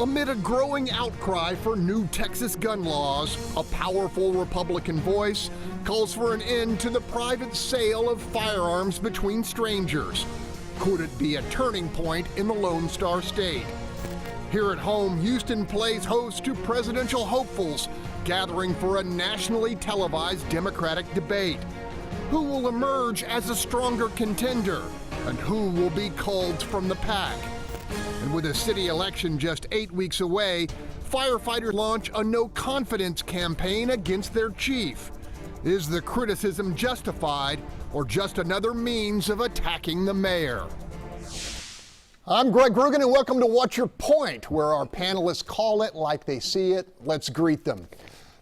Amid a growing outcry for new Texas gun laws, a powerful Republican voice calls for an end to the private sale of firearms between strangers. Could it be a turning point in the Lone Star State? Here at home, Houston plays host to presidential hopefuls gathering for a nationally televised Democratic debate. Who will emerge as a stronger contender, and who will be culled from the pack? And with a city election just 8 weeks away, firefighters launch a no-confidence campaign against their chief. Is the criticism justified, or just another means of attacking the mayor? I'm Greg Rugen, and welcome to What's Your Point, where our panelists call it like they see it. Let's greet them.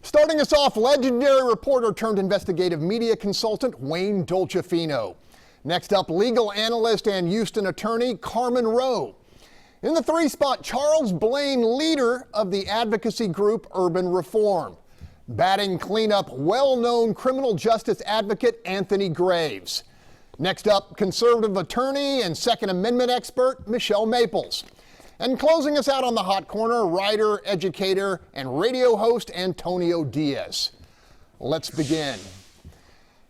Starting us off, legendary reporter turned investigative media consultant Wayne Dolcefino. Next up, legal analyst and Houston attorney Carmen Roe. In the 3 spot, Charles Blain, leader of the advocacy group Urban Reform. Batting cleanup, well-known criminal justice advocate Anthony Graves. Next up, conservative attorney and Second Amendment expert Michelle Maples. And closing us out on the hot corner, writer, educator, and radio host Antonio Diaz. Let's begin.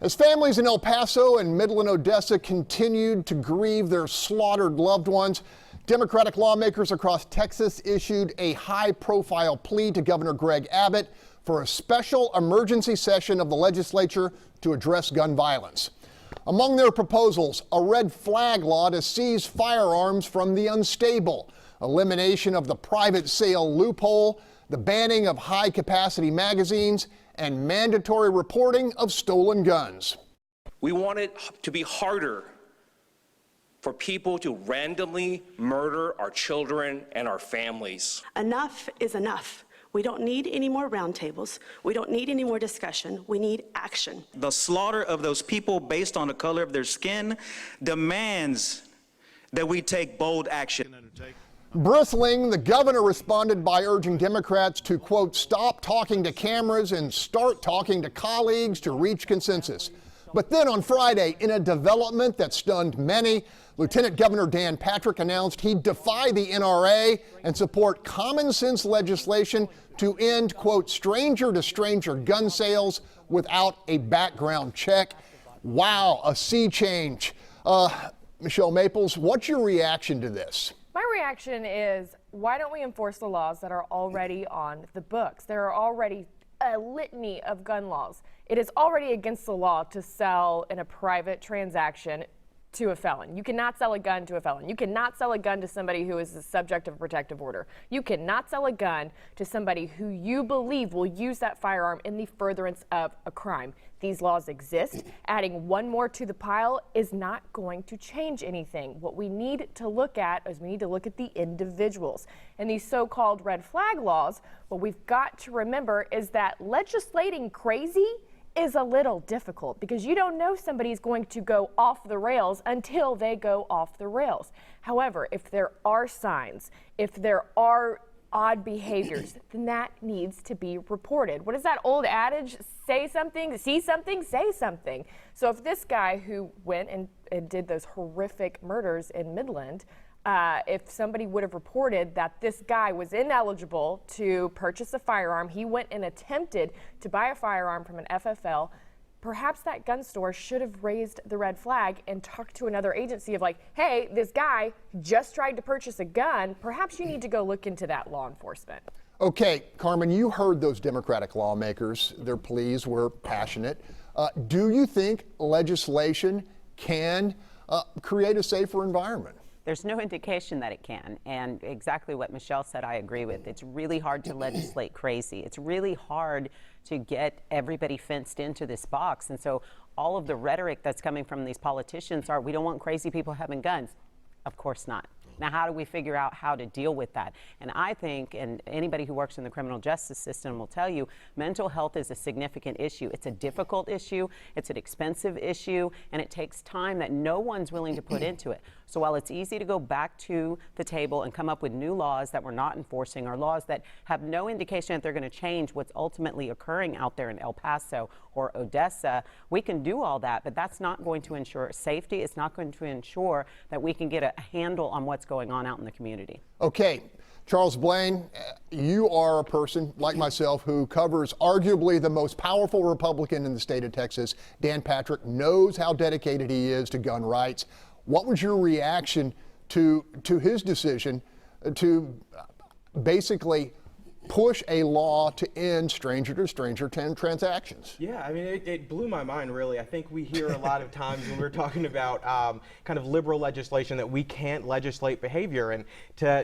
As families in El Paso and Midland, Odessa continued to grieve their slaughtered loved ones, Democratic lawmakers across Texas issued a high-profile plea to Governor Greg Abbott for a special emergency session of the legislature to address gun violence. Among their proposals, a red flag law to seize firearms from the unstable, elimination of the private sale loophole, the banning of high-capacity magazines, and mandatory reporting of stolen guns. We want it to be harder for people to randomly murder our children and our families. Enough is enough. We don't need any more roundtables. We don't need any more discussion. We need action. The slaughter of those people based on the color of their skin demands that we take bold action. Bristling, the governor responded by urging Democrats to, quote, stop talking to cameras and start talking to colleagues to reach consensus. But then on Friday, in a development that stunned many, Lieutenant Governor Dan Patrick announced he'd defy the NRA and support common sense legislation to end, quote, stranger-to-stranger gun sales without a background check. Wow, a sea change. Michelle Maples, what's your reaction to this? My reaction is, why don't we enforce the laws that are already on the books? There are already a litany of gun laws. It is already against the law to sell in a private transaction to a felon. You cannot sell a gun to a felon. You cannot sell a gun to somebody who is the subject of a protective order. You cannot sell a gun to somebody who you believe will use that firearm in the furtherance of a crime. These laws exist. Adding one more to the pile is not going to change anything. What we need to look at is we need to look at the individuals. And these so-called red flag laws, what we've got to remember is that legislating crazy is a little difficult because you don't know somebody's going to go off the rails until they go off the rails. However, if there are signs, if there are odd behaviors, then that needs to be reported. What is that old adage? Say something, see something, say something. So if this guy who went and did those horrific murders in Midland, if somebody would have reported that this guy was ineligible to purchase a firearm, he went and attempted to buy a firearm from an FFL, perhaps that gun store should have raised the red flag and talked to another agency of like, hey, this guy just tried to purchase a gun. Perhaps you need to go look into that, law enforcement. Okay, Carmen, you heard those Democratic lawmakers. Their pleas were passionate. Do you think legislation can create a safer environment? There's no indication that it can, and exactly what Michelle said I agree with. It's really hard to legislate crazy. It's really hard to get everybody fenced into this box, and so all of the rhetoric that's coming from these politicians are, we don't want crazy people having guns. Of course not. Now, how do we figure out how to deal with that? And I think, and anybody who works in the criminal justice system will tell you, mental health is a significant issue. It's a difficult issue, it's an expensive issue, and it takes time that no one's willing to put into it. So while it's easy to go back to the table and come up with new laws that we're not enforcing, or laws that have no indication that they're going to change what's ultimately occurring out there in El Paso or Odessa, we can do all that, but that's not going to ensure safety. It's not going to ensure that we can get a handle on what's going on out in the community. Okay, Charles Blain, you are a person like myself who covers arguably the most powerful Republican in the state of Texas. Dan Patrick knows how dedicated he is to gun rights. What was your reaction to his decision to basically push a law to end stranger-to-stranger transactions? Yeah, I mean, it blew my mind, really. I think we hear a lot of times when we're talking about kind of liberal legislation that we can't legislate behavior. And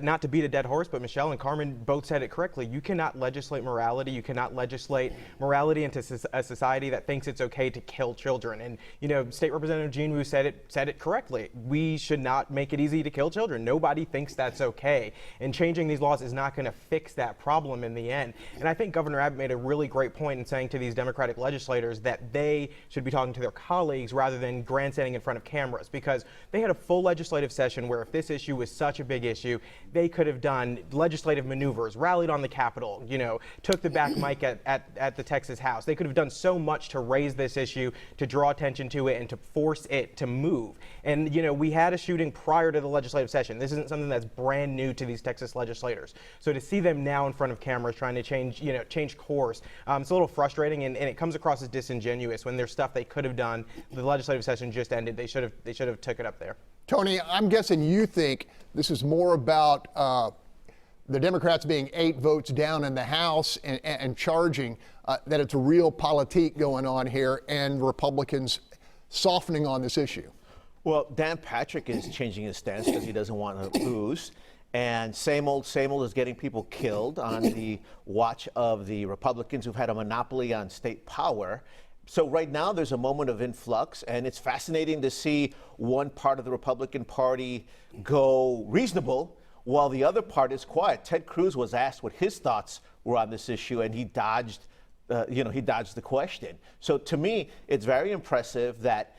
not to beat a dead horse, but Michelle and Carmen both said it correctly. You cannot legislate morality. You cannot legislate morality into a society that thinks it's okay to kill children. And, you know, State Representative Jean Wu said it correctly. We should not make it easy to kill children. Nobody thinks that's okay. And changing these laws is not going to fix that problem in the end. And I think Governor Abbott made a really great point in saying to these Democratic legislators that they should be talking to their colleagues rather than grandstanding in front of cameras, because they had a full legislative session where if this issue was such a big issue, they could have done legislative maneuvers, rallied on the Capitol, you know, took the back mic at the Texas House. They could have done so much to raise this issue, to draw attention to it, and to force it to move. And, you know, we had a shooting prior to the legislative session. This isn't something that's brand new to these Texas legislators. So to see them now in front of cameras trying to change course, it's a little frustrating, and it comes across as disingenuous when there's stuff they could have done. The legislative session just ended. They should have took it up there. Tony, I'm guessing you think this is more about the Democrats being 8 votes down in the House and charging that it's a real politique going on here, and Republicans softening on this issue. Well, Dan Patrick is changing his stance because he doesn't want to lose. And same old is getting people killed on the watch of the Republicans who've had a monopoly on state power. So right now there's a moment of influx, and it's fascinating to see one part of the Republican Party go reasonable while the other part is quiet. Ted Cruz was asked what his thoughts were on this issue, and he dodged the question. So to me, it's very impressive that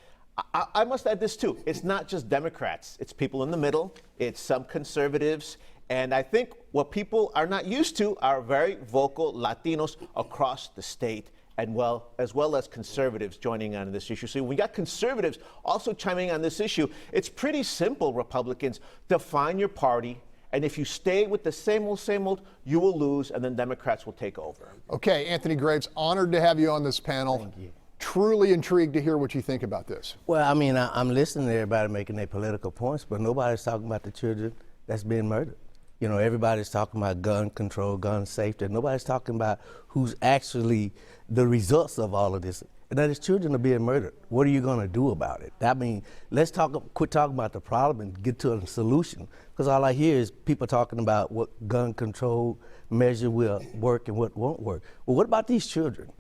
I must add this too. It's not just Democrats. It's people in the middle. It's some conservatives. And I think what people are not used to are very vocal Latinos across the state, and as well as conservatives joining on this issue. So we got conservatives also chiming on this issue. It's pretty simple, Republicans. Define your party. And if you stay with the same old, you will lose, and then Democrats will take over. Okay, Anthony Graves, honored to have you on this panel. Thank you. Truly intrigued to hear what you think about this. Well, I mean, I'm listening to everybody making their political points, but nobody's talking about the children that's being murdered. You know, everybody's talking about gun control, gun safety. Nobody's talking about who's actually the results of all of this. And that is, children are being murdered. What are you going to do about it? I mean, let's quit talking about the problem and get to a solution. Because all I hear is people talking about what gun control measure will work and what won't work. Well, what about these children?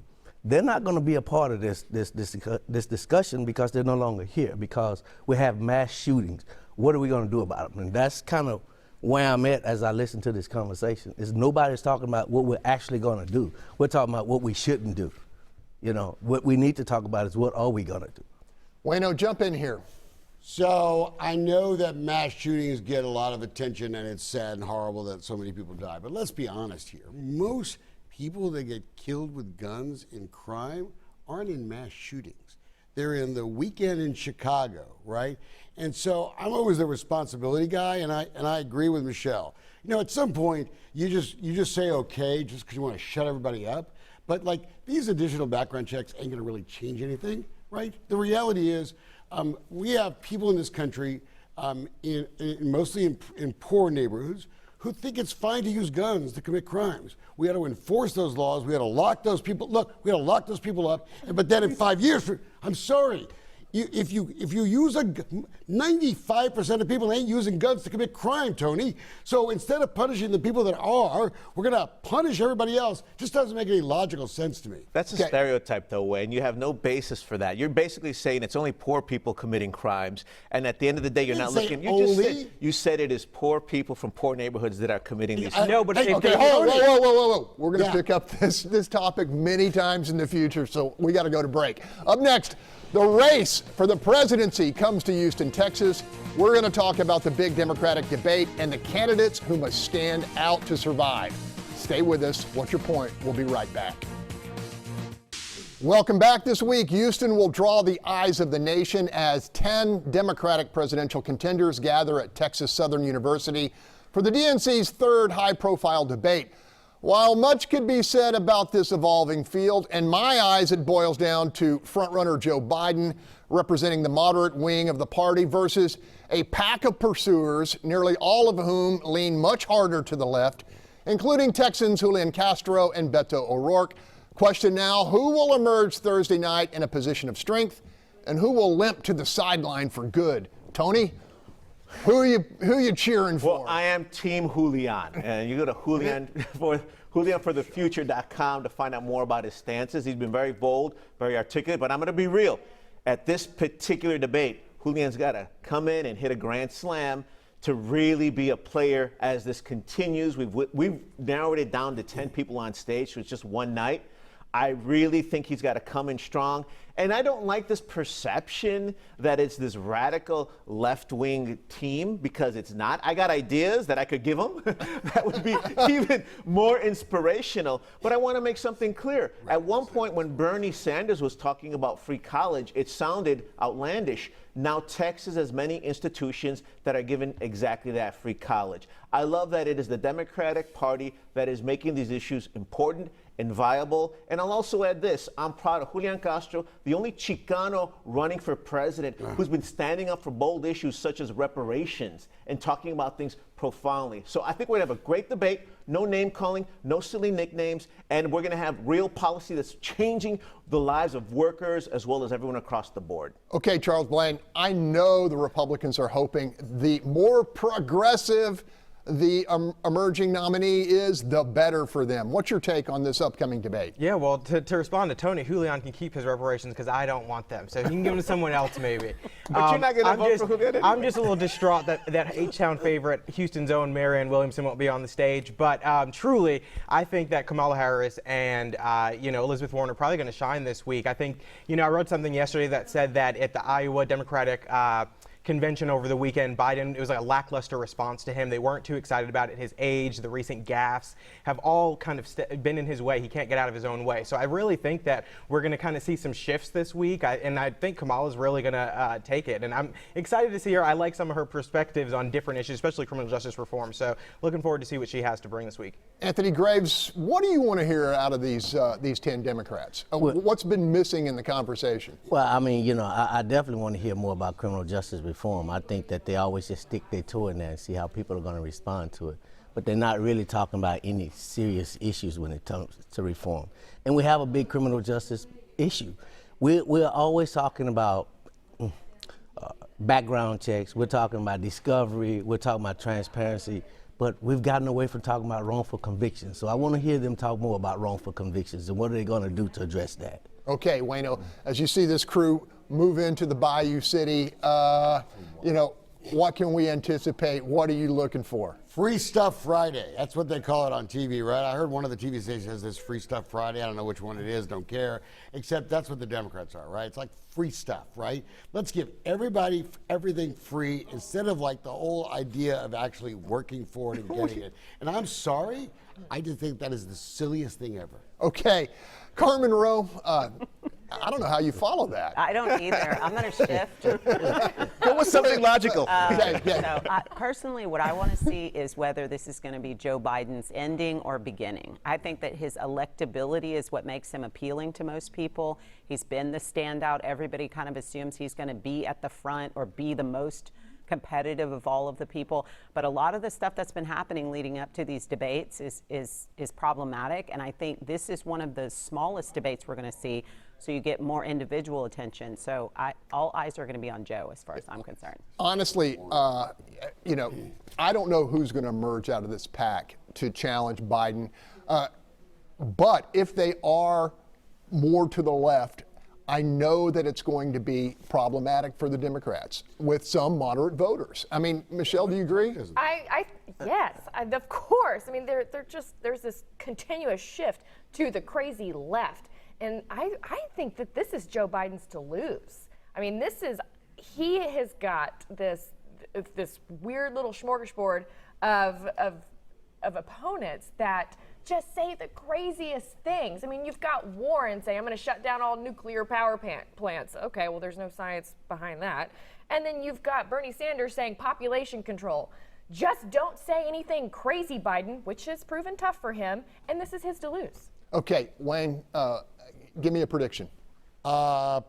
They're not going to be a part of this discussion because they're no longer here, because we have mass shootings. What are we going to do about them? And that's kind of where I'm at as I listen to this conversation, is nobody's talking about what we're actually going to do. We're talking about what we shouldn't do. You know, what we need to talk about is what are we going to do? Wayno, jump in here. So I know that mass shootings get a lot of attention, and it's sad and horrible that so many people die. But let's be honest here. Most people that get killed with guns in crime aren't in mass shootings. They're in the weekend in Chicago, right? And so I'm always the responsibility guy, and I agree with Michelle. You know, at some point, you just say okay just because you want to shut everybody up. But like, these additional background checks ain't going to really change anything, right? The reality is, we have people in this country, mostly in poor neighborhoods, who think it's fine to use guns to commit crimes. We had to enforce those laws. We had to lock those people. Look, we had to lock those people up. But then in 5 years, I'm sorry. If you use 95% of people ain't using guns to commit crime, Tony. So instead of punishing the people that are, we're going to punish everybody else. Just doesn't make any logical sense to me. That's a stereotype, though, Wayne. You have no basis for that. You're basically saying it's only poor people committing crimes, and at the end of the day, you're not looking. You said it is poor people from poor neighborhoods that are committing these. No, but whoa. We're going to pick up this topic many times in the future, so we got to go to break. Up next, the race for the presidency comes to Houston, Texas. We're going to talk about the big Democratic debate and the candidates who must stand out to survive. Stay with us. What's your point? We'll be right back. Welcome back. This week, Houston will draw the eyes of the nation as 10 Democratic presidential contenders gather at Texas Southern University for the DNC's third high-profile debate. While much could be said about this evolving field, in my eyes it boils down to frontrunner Joe Biden representing the moderate wing of the party versus a pack of pursuers, nearly all of whom lean much harder to the left, including Texans Julian Castro and Beto O'Rourke. Question now, who will emerge Thursday night in a position of strength and who will limp to the sideline for good? Tony, who are you cheering for? Well, I am Team Julian, and you go to julianforthefuture.com to find out more about his stances. He's been very bold, very articulate, but I'm going to be real. At this particular debate, Julian's got to come in and hit a grand slam to really be a player as this continues. We've narrowed it down to 10 people on stage, so it's just one night. I really think he's got to come in strong. And I don't like this perception that it's this radical left-wing team, because it's not. I got ideas that I could give him that would be even more inspirational. But I want to make something clear. At one point when Bernie Sanders was talking about free college, it sounded outlandish. Now Texas has many institutions that are given exactly that, free college. I love that it is the Democratic Party that is making these issues important and viable. And I'll also add this. I'm proud of Julian Castro, the only Chicano running for president who's been standing up for bold issues such as reparations and talking about things profoundly. So I think we're going to have a great debate, no name calling, no silly nicknames, and we're going to have real policy that's changing the lives of workers as well as everyone across the board. Okay, Charles Blain, I know the Republicans are hoping the more progressive the emerging nominee is, the better for them. What's your take on this upcoming debate? Yeah, well, to respond to Tony, Julian can keep his reparations because I don't want them. So he can give them to someone else maybe. But you're not going to vote for Julian anyway. I'm just a little distraught that H-Town favorite, Houston's own Marianne Williamson, won't be on the stage. But truly, I think that Kamala Harris and Elizabeth Warren are probably going to shine this week. I think, I wrote something yesterday that said that at the Iowa Democratic convention over the weekend, Biden, it was like a lackluster response to him. They weren't too excited about it. His age, the recent gaffes have all kind of been in his way. He can't get out of his own way. So I really think that we're going to kind of see some shifts this week. And I think Kamala's really going to take it. And I'm excited to see her. I like some of her perspectives on different issues, especially criminal justice reform. So looking forward to see what she has to bring this week. Anthony Graves, what do you want to hear out of these 10 Democrats? What's been missing in the conversation? Well, I mean, I definitely want to hear more about criminal justice reform. I think that they always just stick their toe in there and see how people are going to respond to it. But they're not really talking about any serious issues when it comes to reform. And we have a big criminal justice issue. We're always talking about background checks. We're talking about discovery. We're talking about transparency. But we've gotten away from talking about wrongful convictions. So I want to hear them talk more about wrongful convictions and what are they going to do to address that. Okay, Wayno, as you see this crew move into the Bayou City, what can we anticipate? What are you looking for? Free Stuff Friday. That's what they call it on TV, right? I heard one of the TV stations has this Free Stuff Friday. I don't know which one it is, don't care. Except that's what the Democrats are, right? It's like free stuff, right? Let's give everybody everything free instead of like the whole idea of actually working for it and getting it. And I'm sorry, I just think that is the silliest thing ever. Okay, Carmen Roe, I don't know how you follow that. I don't either. I'm going to shift. Go with something logical. So personally, what I want to see is whether this is going to be Joe Biden's ending or beginning. I think that his electability is what makes him appealing to most people. He's been the standout. Everybody kind of assumes he's going to be at the front or be the most competitive of all of the people. But a lot of the stuff that's been happening leading up to these debates is problematic. And I think this is one of the smallest debates we're going to see. So you get more individual attention. So all eyes are going to be on Joe as far as I'm concerned. Honestly, I don't know who's going to emerge out of this pack to challenge Biden. But if they are more to the left, I know that it's going to be problematic for the Democrats with some moderate voters. I mean, Michelle, do you agree? Yes, of course. I mean, there's this continuous shift to the crazy left. And I think that this is Joe Biden's to lose. I mean, he has got this weird little smorgasbord of opponents that just say the craziest things. I mean, you've got Warren saying, I'm going to shut down all nuclear power plants. Okay, well, there's no science behind that. And then you've got Bernie Sanders saying population control. Just don't say anything crazy, Biden, which has proven tough for him, and this is his to lose. Okay, Wayne, give me a prediction.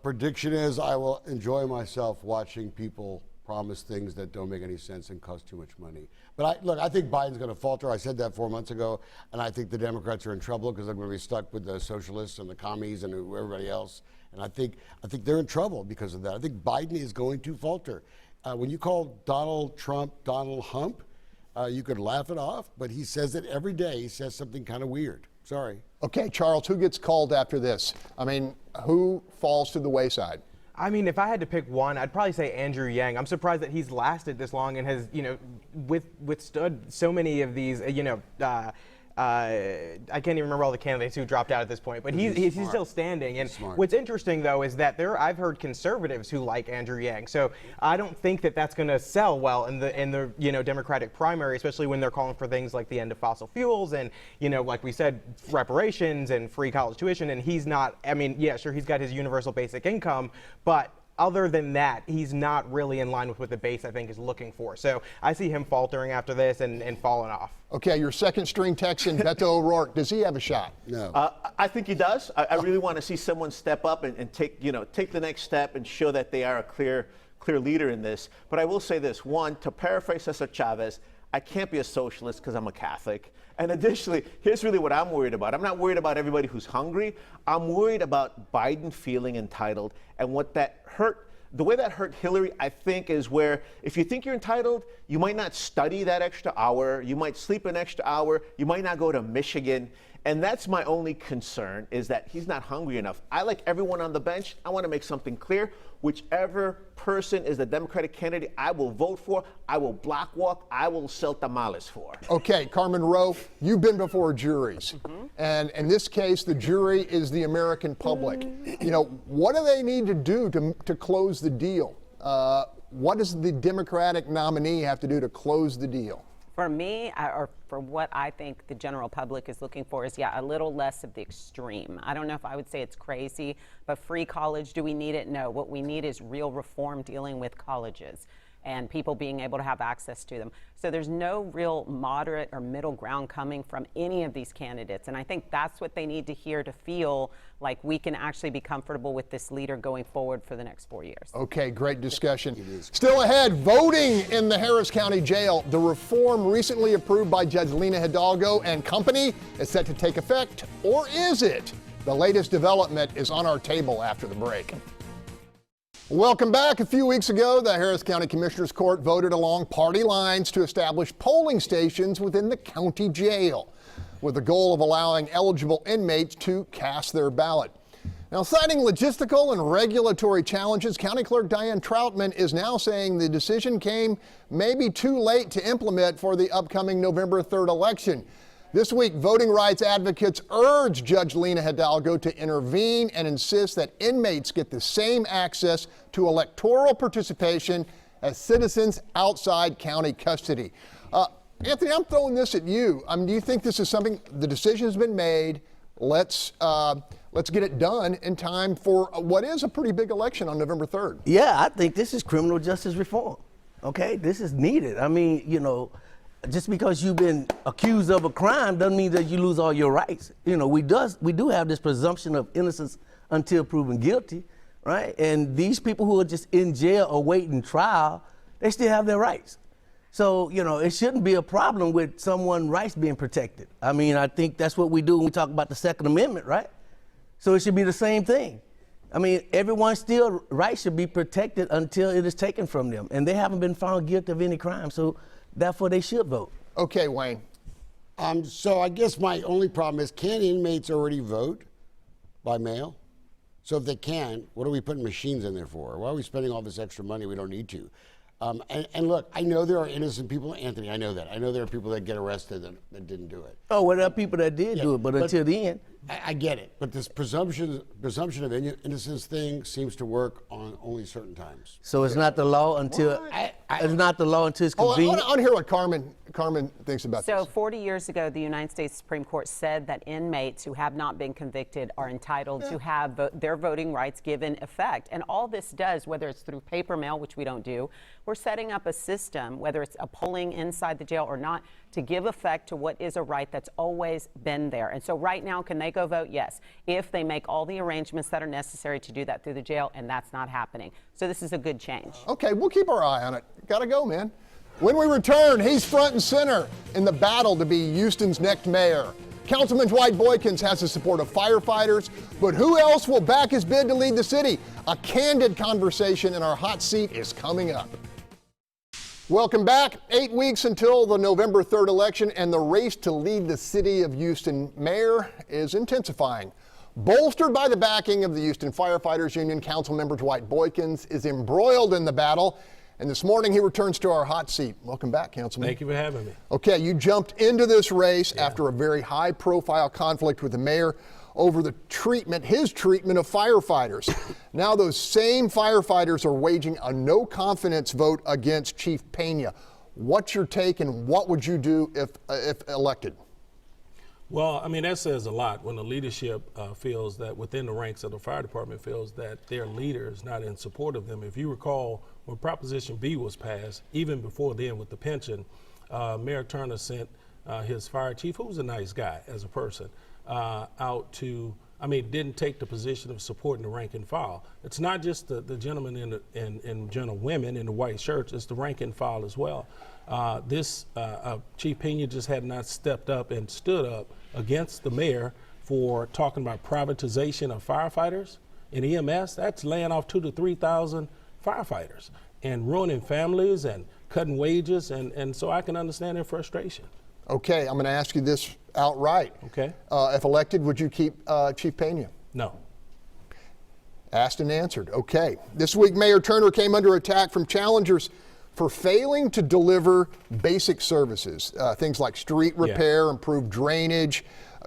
Prediction is I will enjoy myself watching people promise things that don't make any sense and cost too much money. But I think Biden's going to falter. I said that 4 months ago, and I think the Democrats are in trouble because they're going to be stuck with the socialists and the commies and everybody else. And I think they're in trouble because of that. I think Biden is going to falter. When you call Donald Trump Donald Hump, you could laugh it off, but he says it every day. He says something kind of weird. Sorry. Okay, Charles, who gets called after this? I mean, who falls to the wayside? I mean, if I had to pick one, I'd probably say Andrew Yang. I'm surprised that he's lasted this long and has, withstood so many of these, I can't even remember all the candidates who dropped out at this point, but he's still standing. And what's interesting, though, is that I've heard conservatives who like Andrew Yang. So I don't think that that's going to sell well in the Democratic primary, especially when they're calling for things like the end of fossil fuels and, like we said, reparations and free college tuition. And he's not, I mean, yeah, sure, he's got his universal basic income, but other than that, he's not really in line with what the base, I think, is looking for. So I see him faltering after this and falling off. Okay, your second string Texan, Beto O'Rourke, does he have a shot? No. I think he does. I really want to see someone step up and take the next step and show that they are a clear leader in this. But I will say this, one, to paraphrase Cesar Chavez, I can't be a socialist because I'm a Catholic. And additionally, here's really what I'm worried about. I'm not worried about everybody who's hungry. I'm worried about Biden feeling entitled. And what that hurt, the way that hurt Hillary, I think, is where if you think you're entitled, you might not study that extra hour. You might sleep an extra hour. You might not go to Michigan. And that's my only concern, is that he's not hungry enough. I like everyone on the bench. I want to make something clear. Whichever person is the Democratic candidate I will vote for, I will block walk, I will sell tamales for. Okay, Carmen Roe, you've been before juries. And in this case, the jury is the American public. What do they need to do to close the deal? What does the Democratic nominee have to do to close the deal? For me, or for what I think the general public is looking for, is, a little less of the extreme. I don't know if I would say it's crazy, but free college, do we need it? No. What we need is real reform dealing with colleges and people being able to have access to them. So there's no real moderate or middle ground coming from any of these candidates. And I think that's what they need to hear to feel like we can actually be comfortable with this leader going forward for the next 4 years. Okay, great discussion. Still ahead, voting in the Harris County Jail. The reform recently approved by Judge Lina Hidalgo and company is set to take effect, or is it? The latest development is on our table after the break. Welcome back. A few weeks ago, the Harris County Commissioners Court voted along party lines to establish polling stations within the county jail, with the goal of allowing eligible inmates to cast their ballot. Now, citing logistical and regulatory challenges, County Clerk Diane Troutman is now saying the decision came maybe too late to implement for the upcoming November 3rd election. This week, voting rights advocates urge Judge Lina Hidalgo to intervene and insist that inmates get the same access to electoral participation as citizens outside county custody. Anthony, I'm throwing this at you. Do you think this is something, the decision has been made, let's get it done in time for what is a pretty big election on November 3rd? Yeah, I think this is criminal justice reform. Okay, this is needed. I mean, just because you've been accused of a crime doesn't mean that you lose all your rights. We do have this presumption of innocence until proven guilty, right? And these people who are just in jail awaiting trial, they still have their rights. So, it shouldn't be a problem with someone's rights being protected. I mean, I think that's what we do when we talk about the Second Amendment, right? So it should be the same thing. I mean, everyone's still rights should be protected until it is taken from them. And they haven't been found guilty of any crime, so therefore they should vote. Okay, Wayne. So I guess my only problem is, can inmates already vote by mail? So if they can, what are we putting machines in there for? Why are we spending all this extra money we don't need to? And look, I know there are innocent people, Anthony, I know that. I know there are people that get arrested that didn't do it. Oh, well, there are people that did do it, but until the end. I get it, but this presumption of innocence thing seems to work on only certain times. So it's not the law until it's not the law until it's convenient. I want to hear what Carmen thinks about So this. 40 years ago, the United States Supreme Court said that inmates who have not been convicted are entitled to have their voting rights given effect. And all this does, whether it's through paper mail, which we don't do, we're setting up a system, whether it's a polling inside the jail or not, to give effect to what is a right that's always been there. And so right now, can they go vote? Yes. If they make all the arrangements that are necessary to do that through the jail, and that's not happening. So this is a good change. Okay, we'll keep our eye on it. Gotta go, man. When we return, he's front and center in the battle to be Houston's next mayor. Councilman Dwight Boykins has the support of firefighters, but who else will back his bid to lead the city? A candid conversation in our hot seat is coming up. Welcome back. 8 weeks until the November 3rd election, and the race to lead the city of Houston mayor is intensifying. Bolstered by the backing of the Houston Firefighters Union, Councilmember Dwight Boykins is embroiled in the battle, and this morning he returns to our hot seat. Welcome back, Councilman. Thank you for having me. Okay, you jumped into this race after a very high-profile conflict with the mayor over his treatment of firefighters. Now those same firefighters are waging a no-confidence vote against Chief Pena. What's your take, and what would you do if elected? Well, I mean, that says a lot when the leadership feels that within the ranks of the fire department feels that their leader is not in support of them. If you recall, when Proposition B was passed, even before then with the pension, Mayor Turner sent his fire chief, who's a nice guy as a person, out to, didn't take the position of supporting the rank and file. It's not just the gentlemen and gentlewomen in the white shirts, it's the rank and file as well. Chief Pena just had not stepped up and stood up against the mayor for talking about privatization of firefighters and EMS. That's laying off 2,000 to 3,000 firefighters and ruining families and cutting wages. And so I can understand their frustration. Okay, I'm going to ask you this outright. Okay. If elected, would you keep Chief Pena? No. Asked and answered. Okay. This week, Mayor Turner came under attack from challengers for failing to deliver basic services, things like street repair, improved drainage,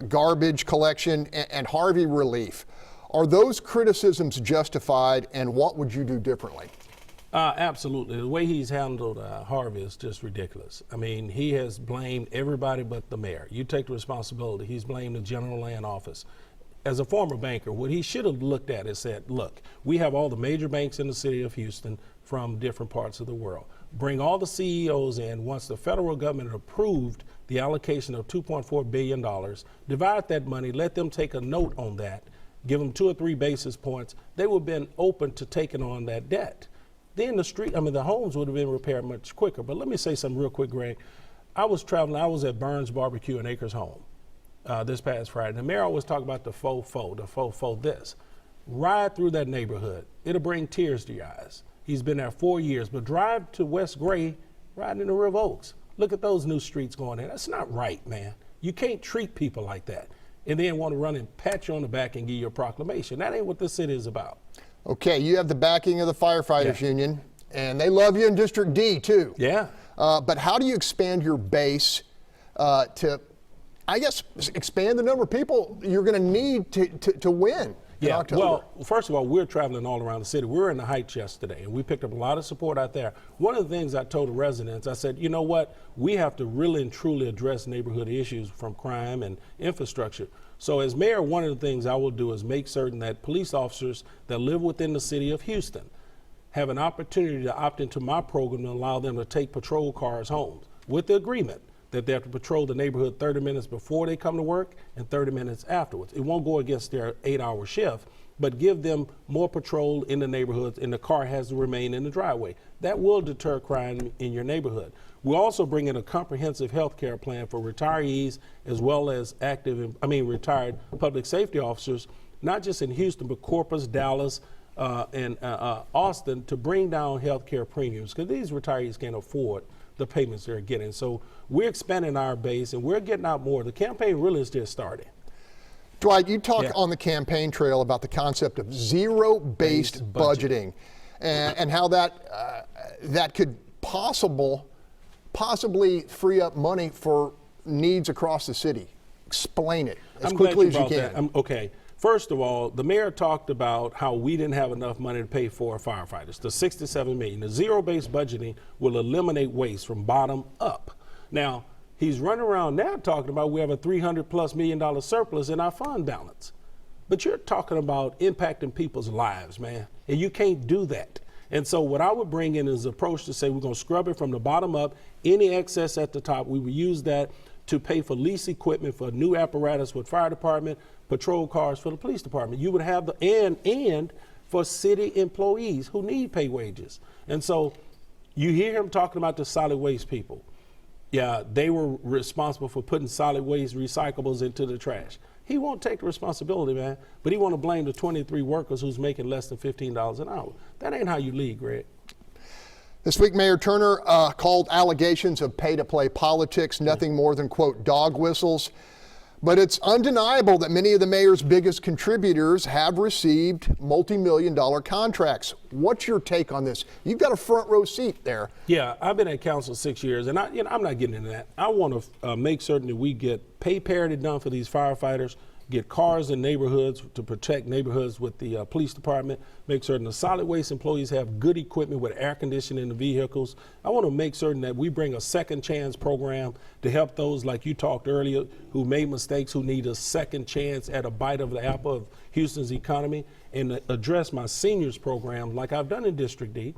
garbage collection, and Harvey relief. Are those criticisms justified, and what would you do differently? Absolutely. The way he's handled Harvey is just ridiculous. I mean, he has blamed everybody but the mayor. You take the responsibility. He's blamed the general land office. As a former banker, what he should have looked at is said, look, we have all the major banks in the city of Houston from different parts of the world. Bring all the CEOs in. Once the federal government approved the allocation of $2.4 billion, divide that money, let them take a note on that, give them 2 or 3 basis points. They would have been open to taking on that debt. Then the homes would have been repaired much quicker. But let me say something real quick, Greg. I was traveling, I was at Burns Barbecue in Acres Home this past Friday. The mayor always talk about the faux this. Ride through that neighborhood. It'll bring tears to your eyes. He's been there 4 years, but drive to West Gray, riding into River Oaks. Look at those new streets going in. That's not right, man. You can't treat people like that and then want to run and pat you on the back and give you a proclamation. That ain't what this city is about. Okay, you have the backing of the Firefighters Union, and they love you in District D, too. Yeah. But how do you expand your base to, I guess, expand the number of people you're going to need to win in October? Well, first of all, we're traveling all around the city. We were in the Heights yesterday, and we picked up a lot of support out there. One of the things I told the residents, I said, you know what? We have to really and truly address neighborhood issues from crime and infrastructure. So as mayor, one of the things I will do is make certain that police officers that live within the city of Houston have an opportunity to opt into my program and allow them to take patrol cars home with the agreement that they have to patrol the neighborhood 30 minutes before they come to work and 30 minutes afterwards. It won't go against their 8-hour shift, but give them more patrol in the neighborhoods, and the car has to remain in the driveway. That will deter crime in your neighborhood. We'll also bring in a comprehensive health care plan for retirees as well as retired public safety officers, not just in Houston, but Corpus, Dallas, and Austin, to bring down health care premiums, because these retirees can't afford the payments they're getting. So we're expanding our base, and we're getting out more. The campaign really is just starting. Dwight, you talk on the campaign trail about the concept of zero-based budgeting and how that could possibly free up money for needs across the city. Explain it as I'm glad quickly as you brought can. that. Okay. First of all, the mayor talked about how we didn't have enough money to pay for firefighters. The $67 million. The zero-based budgeting will eliminate waste from bottom up. Now, he's running around now talking about we have a $300+ million surplus in our fund balance. But you're talking about impacting people's lives, man. And you can't do that. And so what I would bring in is an approach to say we're going to scrub it from the bottom up. Any excess at the top, we will use that to pay for lease equipment for new apparatus with fire department, patrol cars for the police department. You would have the and for city employees who need pay wages. And so you hear him talking about the solid waste people. Yeah, they were responsible for putting solid waste recyclables into the trash. He won't take the responsibility, man, but he want to blame the 23 workers who's making less than $15 an hour. That ain't how you lead, Greg. This week, Mayor Turner called allegations of pay-to-play politics nothing more than, quote, dog whistles. But it's undeniable that many of the mayor's biggest contributors have received multi-million-dollar contracts. What's your take on this? You've got a front row seat there. Yeah, I've been at council 6 years, and I'm not getting into that. I want to make certain that we get pay parity done for these firefighters, get cars in neighborhoods to protect neighborhoods with the police department, make certain the solid waste employees have good equipment with air conditioning in the vehicles. I want to make certain that we bring a second chance program to help those, like you talked earlier, who made mistakes, who need a second chance at a bite of the apple of Houston's economy, and address my seniors program like I've done in District D.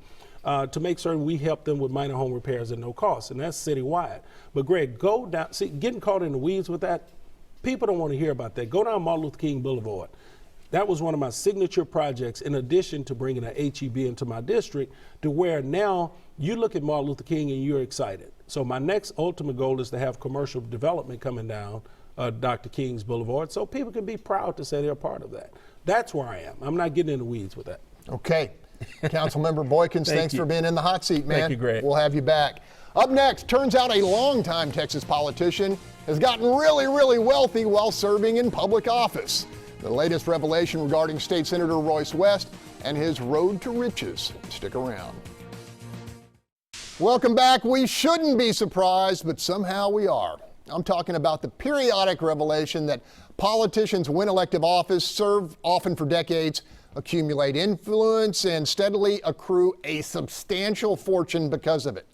To make certain we help them with minor home repairs at no cost, and that's citywide. But Greg, go down, see, getting caught in the weeds with that, people don't want to hear about that. Go down Martin Luther King Boulevard. That was one of my signature projects, in addition to bringing an HEB into my district, to where now you look at Martin Luther King and you're excited. So my next ultimate goal is to have commercial development coming down Dr. King's Boulevard, so people can be proud to say they're part of that. That's where I am. I'm not getting in the weeds with that. Okay. Councilmember Boykins, thanks for being in the hot seat, man. Thank you, Greg. We'll have you back. Up next, turns out a longtime Texas politician has gotten really, really wealthy while serving in public office. The latest revelation regarding State Senator Royce West and his road to riches. Stick around. Welcome back. We shouldn't be surprised, but somehow we are. I'm talking about the periodic revelation that politicians win elective office, serve often for decades, accumulate influence, and steadily accrue a substantial fortune because of it.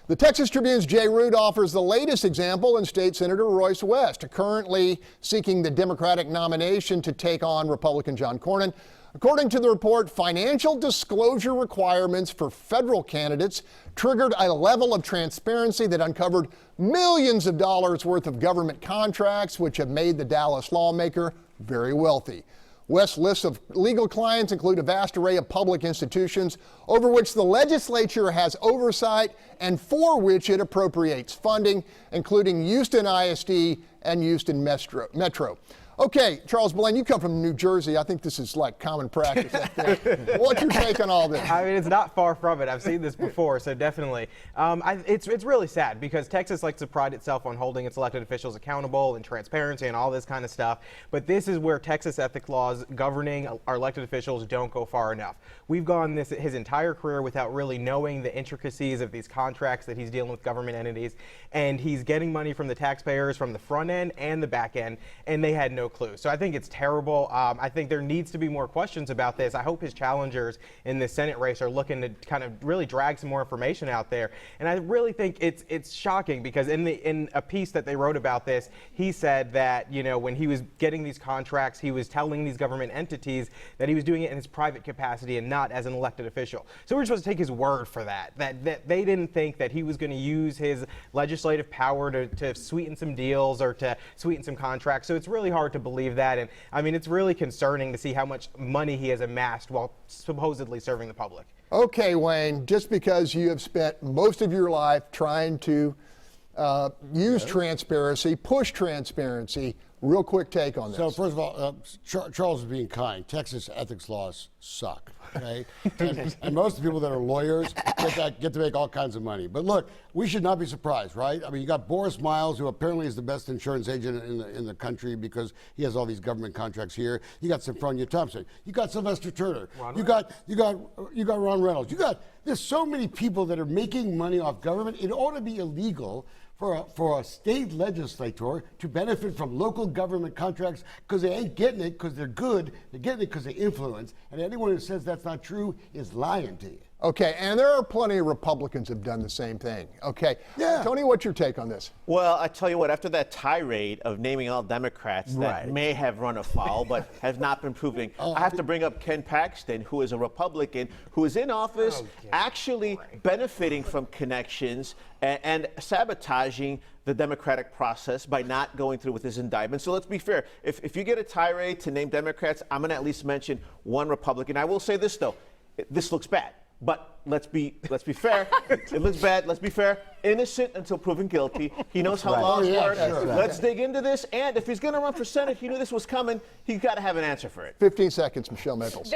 The Texas Tribune's Jay Root offers the latest example in State Senator Royce West, currently seeking the Democratic nomination to take on Republican John Cornyn. According to the report, financial disclosure requirements for federal candidates triggered a level of transparency that uncovered millions of dollars worth of government contracts, which have made the Dallas lawmaker very wealthy. West's list of legal clients include a vast array of public institutions over which the legislature has oversight and for which it appropriates funding, including Houston ISD and Houston Metro. Okay, Charles Blain, you come from New Jersey. I think this is like common practice up there. What's your take on all this? I mean, it's not far from it. I've seen this before, so definitely. It's really sad because Texas likes to pride itself on holding its elected officials accountable and transparency and all this kind of stuff. But this is where Texas ethics laws governing our elected officials don't go far enough. We've gone his entire career without really knowing the intricacies of these contracts that he's dealing with government entities, and he's getting money from the taxpayers from the front end and the back end, and they had no clue. So I think it's terrible. I think there needs to be more questions about this. I hope his challengers in the Senate race are looking to kind of really drag some more information out there. And I really think it's shocking because in a piece that they wrote about this, he said that, you know, when he was getting these contracts, he was telling these government entities that he was doing it in his private capacity and not as an elected official. So we're supposed to take his word for that they didn't think that he was going to use his legislative power to sweeten some deals or to sweeten some contracts. So it's really hard to believe that. And I mean, it's really concerning to see how much money he has amassed while supposedly serving the public. Okay, Wayne, just because you have spent most of your life trying to use transparency, push transparency, real quick take on this. So first of all, Charles is being kind. Texas ethics laws suck, okay? and most of the people that are lawyers get to make all kinds of money. But look, we should not be surprised, right? I mean, you got Boris Miles, who apparently is the best insurance agent in the country because he has all these government contracts here. You got Sophronia Thompson. You got Sylvester Turner. You got Ron Reynolds. There's so many people that are making money off government. It ought to be illegal for a state legislator to benefit from local government contracts because they ain't getting it because they're good, they're getting it because they influence, and anyone who says that's not true is lying to you. Okay, and there are plenty of Republicans who've done the same thing. Okay, Yeah. Tony, what's your take on this? Well, I tell you what, after that tirade of naming all Democrats that may have run afoul but have not been proven, I have to bring up Ken Paxton, who is a Republican, who is in office actually benefiting from connections and sabotaging the democratic process by not going through with his indictment. So let's be fair. If you get a tirade to name Democrats, I'm going to at least mention one Republican. I will say this, though. This looks bad. But let's be fair. It looks bad. Let's be fair. Innocent until proven guilty. He knows how laws work. Let's dig into this. And if he's going to run for Senate, he knew this was coming. He's got to have an answer for it. 15 seconds, Michelle Maples.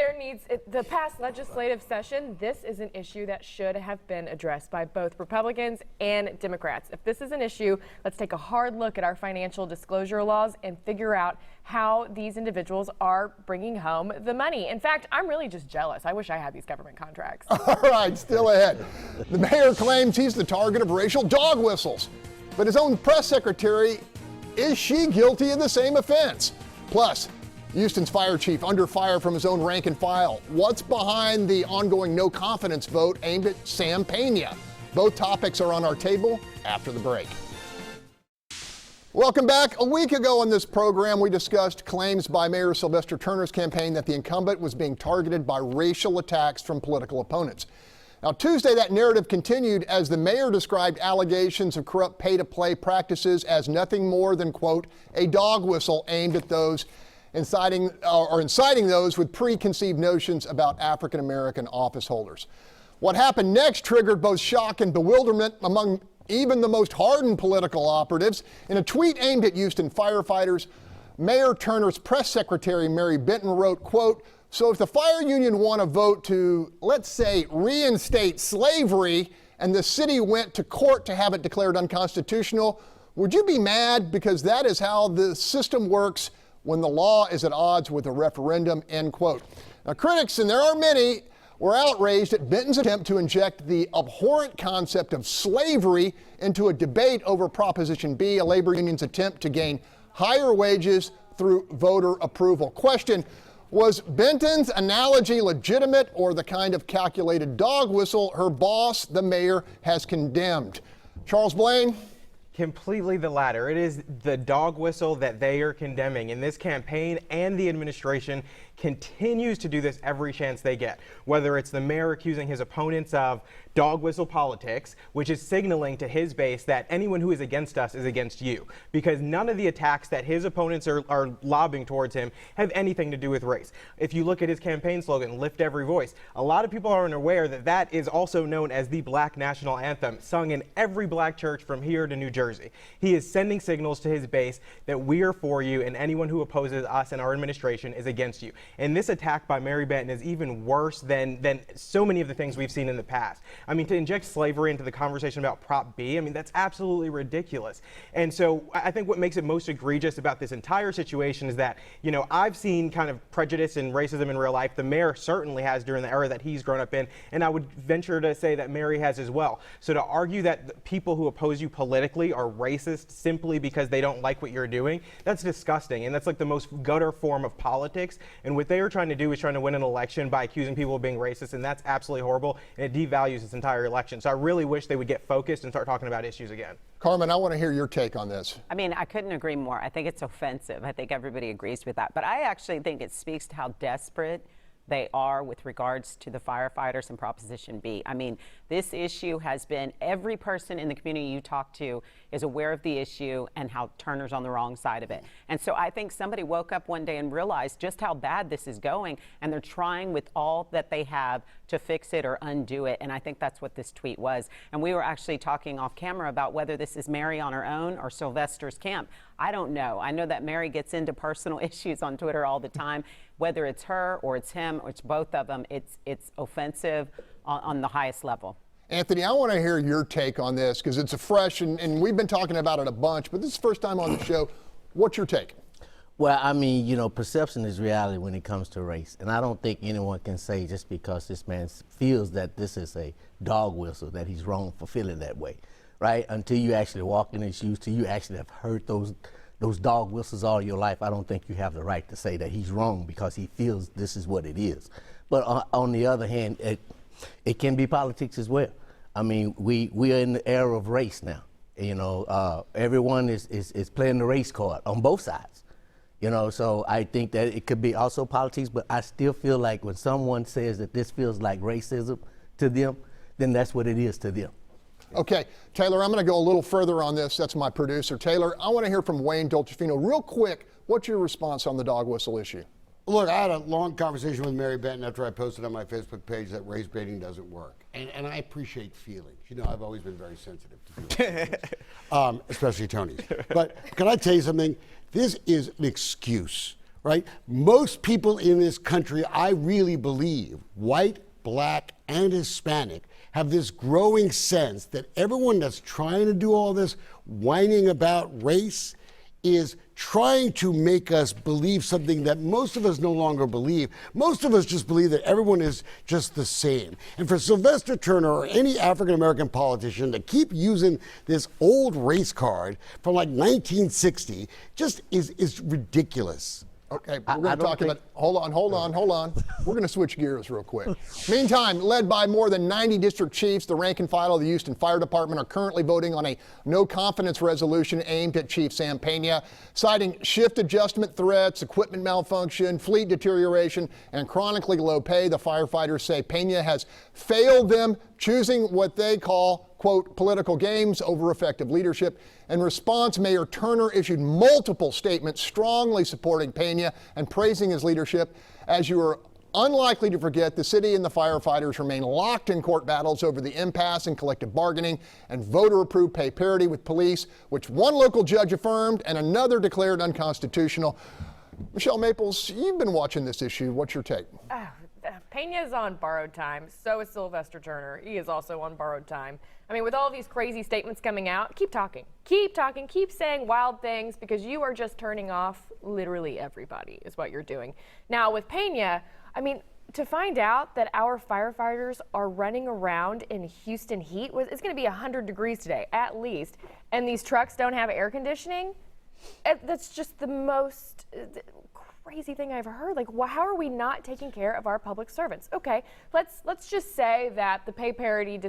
The past legislative session, this is an issue that should have been addressed by both Republicans and Democrats. If this is an issue, let's take a hard look at our financial disclosure laws and figure out how these individuals are bringing home the money. In fact, I'm really just jealous. I wish I had these government contracts. All right, still ahead. The mayor claims he's the target of racial dog whistles, but his own press secretary, is she guilty of the same offense? Plus, Houston's fire chief under fire from his own rank and file. What's behind the ongoing no confidence vote aimed at Sam Pena? Both topics are on our table after the break. Welcome back. A week ago on this program, we discussed claims by Mayor Sylvester Turner's campaign that the incumbent was being targeted by racial attacks from political opponents. Now, Tuesday, that narrative continued as the mayor described allegations of corrupt pay-to-play practices as nothing more than, quote, a dog whistle aimed at those inciting those with preconceived notions about African-American office holders. What happened next triggered both shock and bewilderment among even the most hardened political operatives. In a tweet aimed at Houston firefighters, Mayor Turner's press secretary, Mary Benton, wrote, quote, so if the fire union want to vote to, let's say, reinstate slavery and the city went to court to have it declared unconstitutional, would you be mad? Because that is how the system works when the law is at odds with a referendum, end quote. Now, critics, and there are many, were outraged at Benton's attempt to inject the abhorrent concept of slavery into a debate over Proposition B, a labor union's attempt to gain higher wages through voter approval. Question, was Benton's analogy legitimate or the kind of calculated dog whistle her boss, the mayor, has condemned? Charles Blain? Completely the latter. It is the dog whistle that they are condemning. And this campaign and the administration continues to do this every chance they get. Whether it's the mayor accusing his opponents of dog whistle politics, which is signaling to his base that anyone who is against us is against you, because none of the attacks that his opponents are lobbing towards him have anything to do with race. If you look at his campaign slogan, lift every voice, a lot of people aren't aware that that is also known as the Black National Anthem, sung in every black church from here to New Jersey. He is sending signals to his base that we are for you and anyone who opposes us and our administration is against you. And this attack by Mary Benton is even worse than so many of the things we've seen in the past. I mean, to inject slavery into the conversation about Prop B, I mean, that's absolutely ridiculous. And so I think what makes it most egregious about this entire situation is that, you know, I've seen kind of prejudice and racism in real life. The mayor certainly has during the era that he's grown up in, and I would venture to say that Mary has as well. So to argue that the people who oppose you politically are racist simply because they don't like what you're doing, that's disgusting. And that's like the most gutter form of politics. And what they are trying to do is trying to win an election by accusing people of being racist, and that's absolutely horrible, and it devalues this entire election. So I really wish they would get focused and start talking about issues again. Carmen, I want to hear your take on this. I mean, I couldn't agree more. I think it's offensive. I think everybody agrees with that. But I actually think it speaks to how desperate they are with regards to the firefighters and Proposition B. I mean, this issue has been, every person in the community you talk to is aware of the issue and how Turner's on the wrong side of it. And so I think somebody woke up one day and realized just how bad this is going, and they're trying with all that they have to fix it or undo it. And I think that's what this tweet was. And we were actually talking off camera about whether this is Mary on her own or Sylvester's camp. I don't know. I know that Mary gets into personal issues on Twitter all the time. Whether it's her or it's him or it's both of them, it's offensive on the highest level. Anthony, I want to hear your take on this because it's a fresh, and we've been talking about it a bunch, but this is the first time on the show. What's your take? Well, I mean, you know, perception is reality when it comes to race. And I don't think anyone can say just because this man feels that this is a dog whistle that he's wrong for feeling that way. right? Until you actually walk in his shoes, till you actually have heard those dog whistles all your life, I don't think you have the right to say that he's wrong because he feels this is what it is. But on the other hand, it can be politics as well. I mean, we are in the era of race now. You know, everyone is playing the race card on both sides. You know, so I think that it could be also politics, but I still feel like when someone says that this feels like racism to them, then that's what it is to them. Okay, Taylor, I'm going to go a little further on this. That's my producer. Taylor, I want to hear from Wayne Dolcefino. Real quick, what's your response on the dog whistle issue? Look, I had a long conversation with Mary Benton after I posted on my Facebook page that race baiting doesn't work. And I appreciate feelings. You know, I've always been very sensitive to feelings, especially Tony's. But can I tell you something? This is an excuse, right? Most people in this country, I really believe, white, black, and Hispanic, have this growing sense that everyone that's trying to do all this whining about race is trying to make us believe something that most of us no longer believe. Most of us just believe that everyone is just the same. And for Sylvester Turner or any African-American politician to keep using this old race card from like 1960 just is ridiculous. Okay, we're going to talk about, hold on. We're going to switch gears real quick. Meantime, led by more than 90 district chiefs, the rank and file of the Houston Fire Department are currently voting on a no-confidence resolution aimed at Chief Sam Pena, citing shift adjustment threats, equipment malfunction, fleet deterioration, and chronically low pay. The firefighters say Pena has failed them, choosing what they call, quote, political games over effective leadership. In response, Mayor Turner issued multiple statements strongly supporting Pena and praising his leadership. As you are unlikely to forget, the city and the firefighters remain locked in court battles over the impasse in collective bargaining and voter-approved pay parity with police, which one local judge affirmed and another declared unconstitutional. Michelle Maples, you've been watching this issue. What's your take? Pena's on borrowed time. So is Sylvester Turner. He is also on borrowed time. I mean, with all these crazy statements coming out, keep talking, keep saying wild things, because you are just turning off literally everybody is what you're doing. Now with Pena, I mean, to find out that our firefighters are running around in Houston heat, it's going to be 100 degrees today at least, and these trucks don't have air conditioning, that's just the most crazy thing I've heard. Like, how are we not taking care of our public servants? Okay, let's just say that the pay parity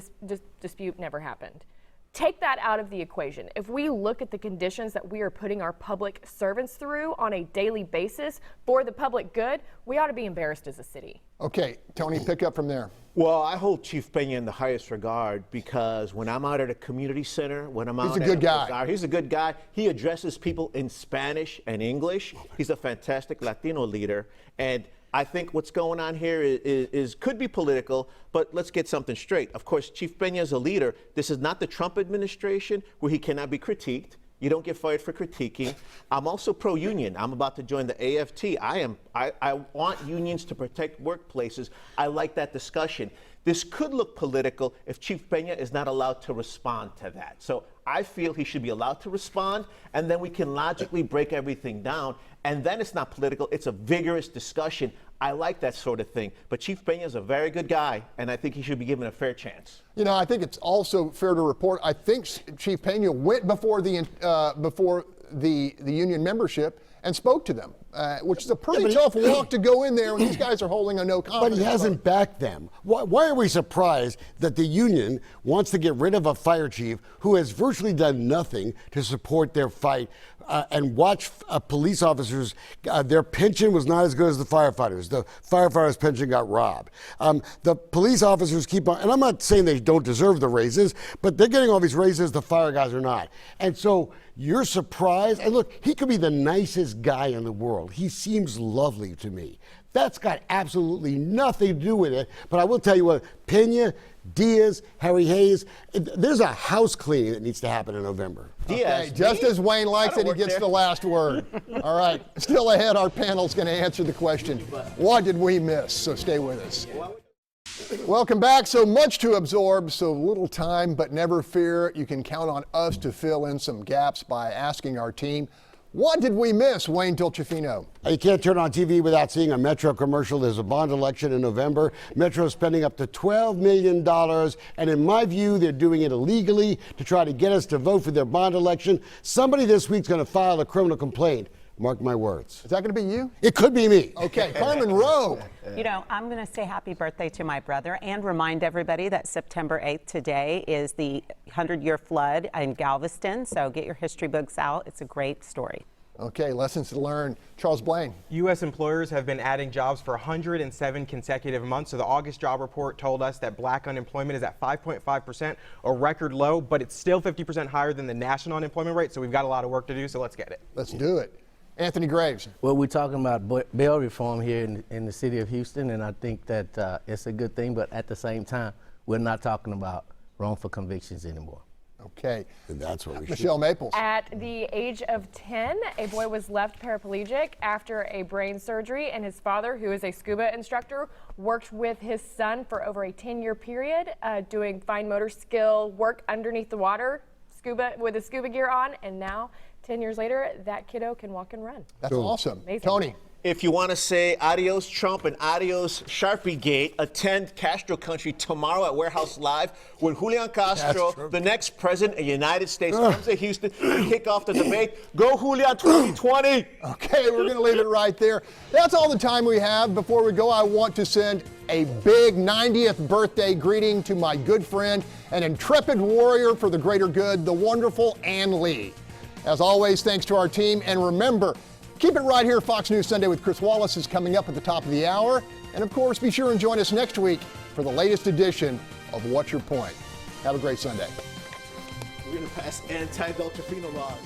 dispute never happened. Take that out of the equation. If we look at the conditions that we are putting our public servants through on a daily basis for the public good, we ought to be embarrassed as a city. Okay, Tony, pick up from there. Well, I hold Chief Pena in the highest regard because when I'm out at a community center, when I'm out he's a good guy. He's a good guy. He addresses people in Spanish and English. He's a fantastic Latino leader. And I think what's going on here could be political, but let's get something straight. Of course, Chief Pena is a leader. This is not the Trump administration where he cannot be critiqued. You don't get fired for critiquing. I'm also pro-union. I'm about to join the AFT. I want unions to protect workplaces. I like that discussion. This could look political if Chief Pena is not allowed to respond to that. So I feel he should be allowed to respond, and then we can logically break everything down, and then it's not political. It's a vigorous discussion. I like that sort of thing. But Chief Pena is a very good guy, and I think he should be given a fair chance. You know, I think it's also fair to report, I think Chief Pena went before the union membership and spoke to them, which is a pretty tough walk to go in there when these guys are holding a no confidence. But he hasn't backed them. Why are we surprised that the union wants to get rid of a fire chief who has virtually done nothing to support their fight and watch police officers, their pension was not as good as the firefighters. The firefighters' pension got robbed. The police officers keep on, and I'm not saying they don't deserve the raises, but they're getting all these raises, the fire guys are not. And so you're surprised, and look, he could be the nicest guy in the world. He seems lovely to me. That's got absolutely nothing to do with it, but I will tell you what, Pena, Diaz, Harry Hayes, there's a house cleaning that needs to happen in November. Diaz, okay, just as Wayne likes it, he gets the last word. All right, still ahead, our panel's going to answer the question, what did we miss? So stay with us. Welcome back. So much to absorb, so little time, but never fear. You can count on us to fill in some gaps by asking our team, What did we miss, Wayne Dolcefino? You can't turn on TV without seeing a Metro commercial. There's a bond election in November. Metro's spending up to $12 million, and in my view, they're doing it illegally to try to get us to vote for their bond election. Somebody this week's going to file a criminal complaint. Mark my words. Is that going to be you? It could be me. Okay, Carmen Roe. You know, I'm going to say happy birthday to my brother and remind everybody that September 8th today is the 100-year flood in Galveston. So get your history books out. It's a great story. Okay, lessons to learn. Charles Blain. U.S. employers have been adding jobs for 107 consecutive months. So the August job report told us that black unemployment is at 5.5%, a record low, but it's still 50% higher than the national unemployment rate. So we've got a lot of work to do. So let's get it. Let's do it. Anthony Graves. Well, we're talking about bail reform here in the city of Houston, and I think that it's a good thing, but at the same time, we're not talking about wrongful convictions anymore. Okay. And that's what we Michelle Maples. At the age of 10, a boy was left paraplegic after a brain surgery, and his father, who is a scuba instructor, worked with his son for over a 10-year period, doing fine motor skill work underneath the water, with the scuba gear on, and now 10 years later, that kiddo can walk and run. That's awesome. Amazing. Tony. If you want to say adios Trump and adios Sharpie Gate, attend Castro Country tomorrow at Warehouse Live when Julian Castro, the next president of the United States, comes to Houston to kick off the debate. Go Julian 2020! Okay, we're going to leave it right there. That's all the time we have. Before we go, I want to send a big 90th birthday greeting to my good friend, an intrepid warrior for the greater good, the wonderful Ann Lee. As always, thanks to our team, and remember, keep it right here. Fox News Sunday with Chris Wallace is coming up at the top of the hour. And of course, be sure and join us next week for the latest edition of What's Your Point. Have a great Sunday. We're going to pass anti-Dolcefino laws.